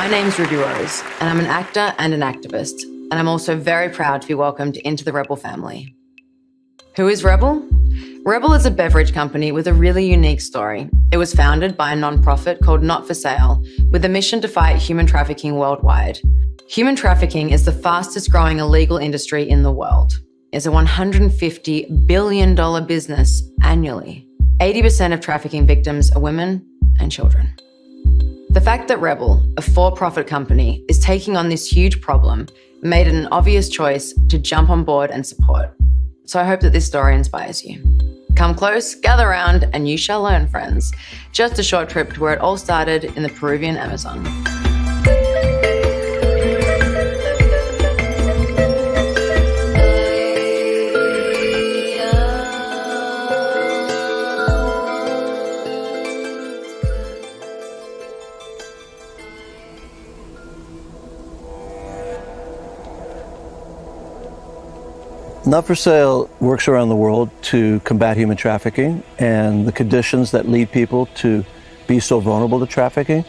My name's Ruby Rose, and I'm an actor and an activist, and I'm also very proud to be welcomed into the Rebbl family. Who is Rebbl? Rebbl is a beverage company with a really unique story. It was founded by a non-profit called Not for Sale, with a mission to fight human trafficking worldwide. Human trafficking is the fastest growing illegal industry in the world. It's a $150 billion business annually. 80% of trafficking victims are women and children. The fact that Rebbl, a for-profit company, is taking on this huge problem made it an obvious choice to jump on board and support. So I hope that this story inspires you. Come close, gather round, and you shall learn, friends. Just a short trip to where it all started in the Peruvian Amazon. Not for Sale works around the world to combat human trafficking and the conditions that lead people to be so vulnerable to trafficking.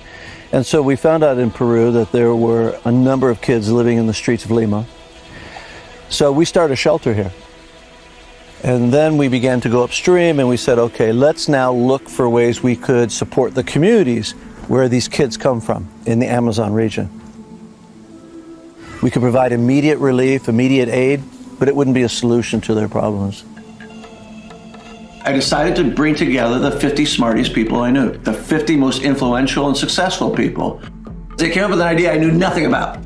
And so we found out in Peru that there were a number of kids living in the streets of Lima. So we started a shelter here. And then we began to go upstream and we said, okay, let's now look for ways we could support the communities where these kids come from in the Amazon region. We could provide immediate relief, immediate aid, but it wouldn't be a solution to their problems. I decided to bring together the 50 smartest people I knew, the 50 most influential and successful people. They came up with an idea I knew nothing about.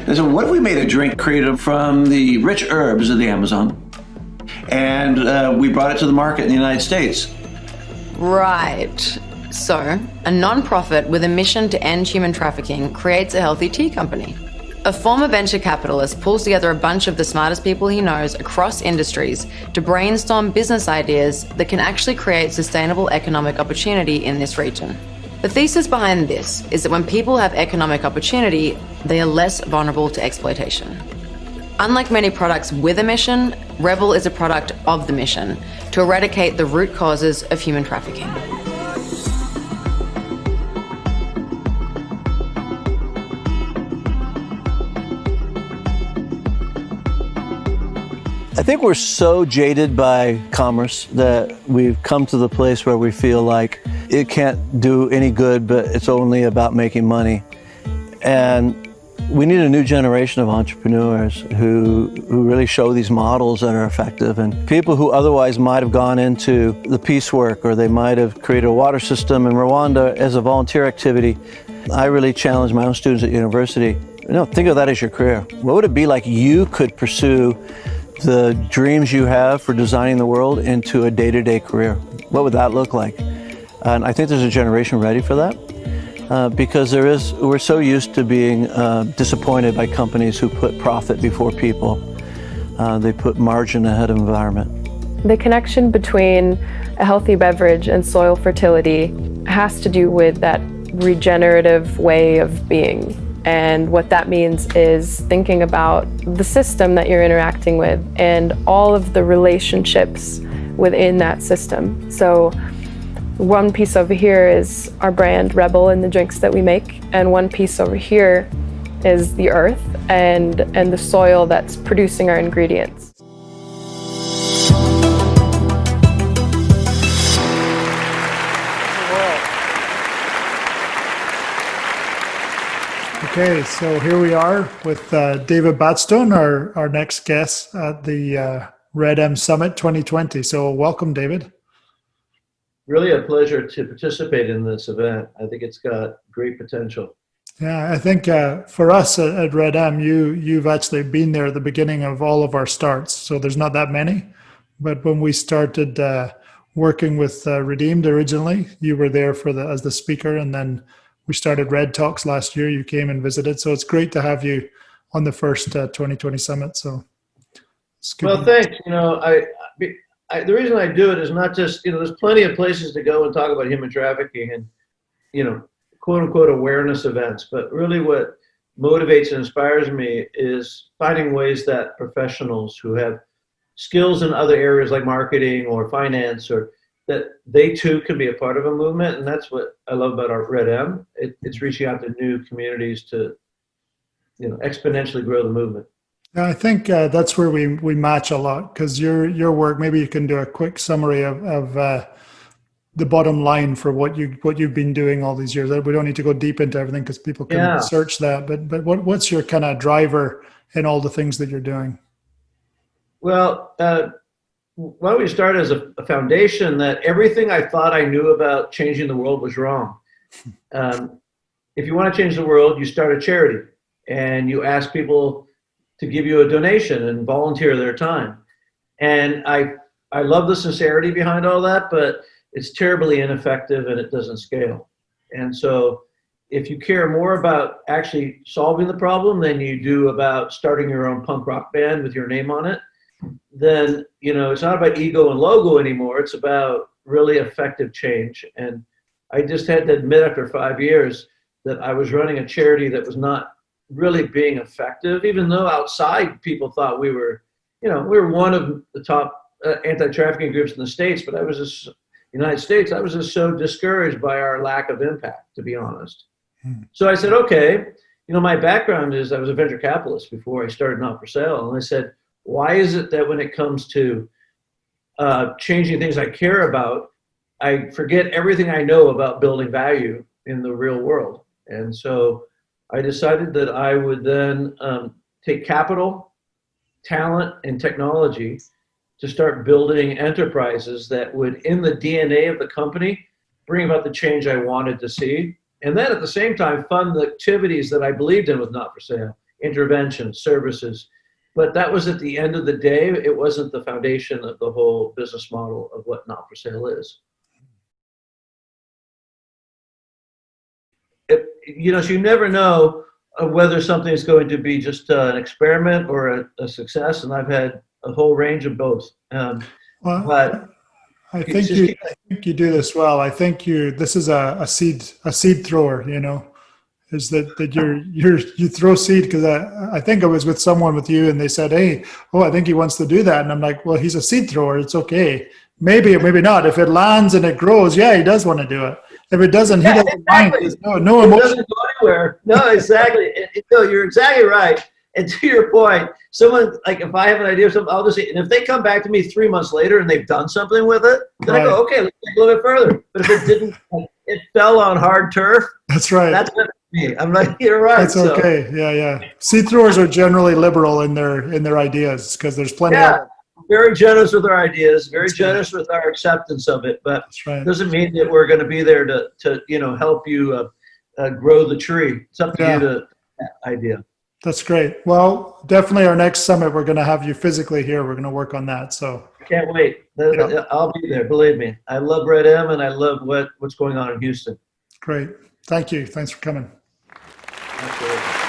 They said, what if we made a drink created from the rich herbs of the Amazon, and we brought it to the market in the United States? Right. So, a non-profit with a mission to end human trafficking creates a healthy tea company. A former venture capitalist pulls together a bunch of the smartest people he knows across industries to brainstorm business ideas that can actually create sustainable economic opportunity in this region. The thesis behind this is that when people have economic opportunity, they are less vulnerable to exploitation. Unlike many products with a mission, Rebbl is a product of the mission to eradicate the root causes of human trafficking. I think we're so jaded by commerce that we've come to the place where we feel like it can't do any good, but it's only about making money. And we need a new generation of entrepreneurs who really show these models that are effective, and people who otherwise might have gone into the peace work, or they might have created a water system in Rwanda as a volunteer activity. I really challenge my own students at university, think of that as your career. What would it be like you could pursue the dreams you have for designing the world into a day-to-day career? What would that look like? And I think there's a generation ready for that, because we're so used to being disappointed by companies who put profit before people. They put margin ahead of environment. The connection between a healthy beverage and soil fertility has to do with that regenerative way of being. And what that means is thinking about the system that you're interacting with and all of the relationships within that system. So one piece over here is our brand Rebbl and the drinks that we make, and one piece over here is the earth and the soil that's producing our ingredients. Okay, so here we are with David Batstone, our next guest at the redM Summit 2020. So welcome, David. Really a pleasure to participate in this event. I think it's got great potential. Yeah, I think for us at redM, you've actually been there at the beginning of all of our starts. So there's not that many, but when we started working with Redeemed originally, you were there as the speaker, and then we started Red Talks last year. You came and visited. So it's great to have you on the first 2020 summit. So it's good. Well, thanks. The reason I do it is not just, there's plenty of places to go and talk about human trafficking and, quote unquote awareness events. But really what motivates and inspires me is finding ways that professionals who have skills in other areas like marketing or finance or that they too can be a part of a movement, and that's what I love about our redM. It's reaching out to new communities to, exponentially grow the movement. Yeah, I think that's where we match a lot, because your work. Maybe you can do a quick summary of the bottom line for what you've been doing all these years. We don't need to go deep into everything because people can search that. But what's your kind of driver in all the things that you're doing? Well, why don't we start as a foundation that everything I thought I knew about changing the world was wrong. If you want to change the world, you start a charity and you ask people to give you a donation and volunteer their time. And I love the sincerity behind all that, but it's terribly ineffective and it doesn't scale. And so if you care more about actually solving the problem than you do about starting your own punk rock band with your name on it, then, it's not about ego and logo anymore. It's about really effective change. And I just had to admit after 5 years that I was running a charity that was not really being effective, even though outside people thought we were one of the top anti-trafficking groups in the States, but United States, I was just so discouraged by our lack of impact, to be honest. So I said, okay, my background is I was a venture capitalist before I started Not For Sale. And I said, why is it that when it comes to changing things I care about, I forget everything I know about building value in the real world? And so I decided that I would then take capital, talent, and technology to start building enterprises that would, in the DNA of the company, bring about the change I wanted to see. And then at the same time, fund the activities that I believed in with Not For Sale, intervention, services. But that was at the end of the day, it wasn't the foundation of the whole business model of what Not For Sale is. So you never know whether something is going to be just an experiment or a success. And I've had a whole range of both. But I think you do this well. I think this is a seed thrower, is that you throw seed, because I think I was with someone with you and they said, hey, I think he wants to do that. And I'm like, well, he's a seed thrower. It's okay. Maybe or maybe not. If it lands and it grows, yeah, he does want to do it. If it doesn't, he doesn't mind. There's no emotion. It doesn't go anywhere. No, exactly. You're exactly right. And to your point, someone, like if I have an idea of something, I'll just say, and if they come back to me 3 months later and they've done something with it, then I go, okay, let's take a little bit further. But if it didn't, it fell on hard turf. That's right. That's what me. I'm like, you're right. That's okay. Yeah. Seed throwers are generally liberal in their ideas, because there's plenty of very generous with our ideas, very generous with our acceptance of it, but it doesn't mean that we're going to be there to help you grow the tree. It's up to you to that idea. That's great. Well, definitely our next summit, we're going to have you physically here. We're going to work on that. So can't wait. I'll be there. Believe me. I love redM and I love what's going on in Houston. Great. Thank you. Thanks for coming. Absolutely.